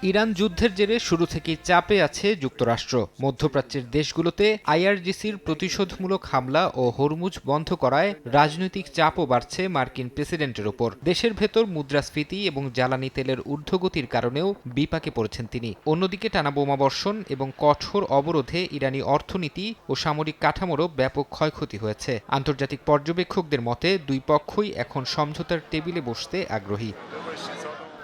Iran যুদ্ধের জেরে শুরু থেকেই চাপে আছে যুক্তরাষ্ট্র। মধ্যপ্রাচ্যের দেশগুলোতে আইআরজিসির প্রতিশোধমূলক হামলা ও হরমুজ বন্ধ করায় রাজনৈতিক চাপও বাড়ছে মার্কিন প্রেসিডেন্টের ওপর। দেশের ভেতর মুদ্রাস্ফীতি এবং জ্বালানি তেলের ঊর্ধ্বগতির কারণেও বিপাকে পড়েছেন তিনি। অন্যদিকে টানা বোমাবর্ষণ এবং কঠোর অবরোধে ইরানি অর্থনীতি ও সামরিক কাঠামোরও ব্যাপক ক্ষয়ক্ষতি হয়েছে। আন্তর্জাতিক পর্যবেক্ষকদের মতে দুই পক্ষই এখন সমঝোতার টেবিলে বসতে আগ্রহী।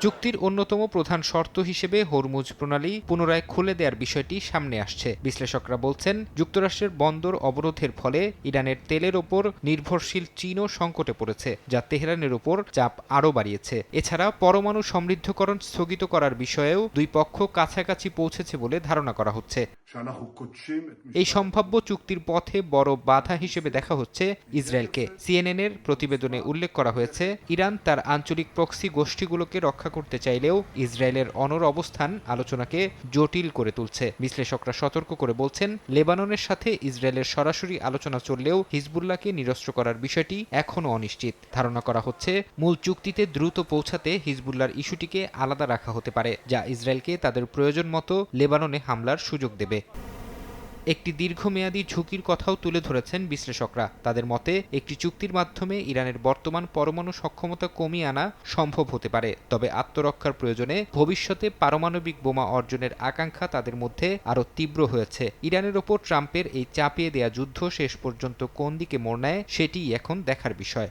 চুক্তির অন্যতম প্রধান শর্ত হিসেবে হরমুজ প্রণালী পুনরায় খুলে দেওয়ার বিষয়টি সামনে আসছে। বিশ্লেষকরা বলছেন, যুক্তরাষ্ট্রের বন্দর অবরোধের ফলে ইরানের তেলের ওপর নির্ভরশীল চীনও সংকটে পড়েছে, যা তেহরানের ওপর চাপ আরও বাড়িয়েছে। এছাড়া পরমাণু সমৃদ্ধকরণ স্থগিত করার বিষয়েও দুই পক্ষ কাছাকাছি পৌঁছেছে বলে ধারণা করা হচ্ছে। এই সম্ভাব্য চুক্তির পথে বড় বাধা হিসেবে দেখা হচ্ছে ইসরায়েলকে। সিএনএনের প্রতিবেদনে উল্লেখ করা হয়েছে, ইরান তার আঞ্চলিক প্রক্সি গোষ্ঠীগুলোকে রক্ষা করতে চাইলেও ইসরায়েলের অনড় অবস্থান আলোচনাকে জটিল করে তুলছে। বিশ্লেষকরা সতর্ক করে বলছেন, লেবাননের সাথে ইসরায়েলের সরাসরি আলোচনা চললেও হিজবুল্লাহকে নিরস্ত্র করার বিষয়টি এখনও অনিশ্চিত। ধারণা করা হচ্ছে, মূল চুক্তিতে দ্রুত পৌঁছাতে হিজবুল্লাহর ইস্যুটিকে আলাদা রাখা হতে পারে, যা ইসরায়েলকে তাদের প্রয়োজন মতো লেবাননে হামলার সুযোগ দেবে। একটি দীর্ঘমেয়াদী ঝুঁকির কথাও তুলে ধরেছেন বিশ্লেষকরা। তাদের মতে, একটি চুক্তির মাধ্যমে ইরানের বর্তমান পরমাণু সক্ষমতা কমিয়ে আনা সম্ভব হতে পারে, তবে আত্মরক্ষার প্রয়োজনে ভবিষ্যতে পারমাণবিক বোমা অর্জনের আকাঙ্ক্ষা তাদের মধ্যে আরও তীব্র হয়েছে। ইরানের ওপর ট্রাম্পের এই চাপিয়ে দেয়া যুদ্ধ শেষ পর্যন্ত কোন দিকে মোড় নেয় সেটিই এখন দেখার বিষয়।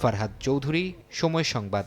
ফারহাদ চৌধুরী, সময় সংবাদ।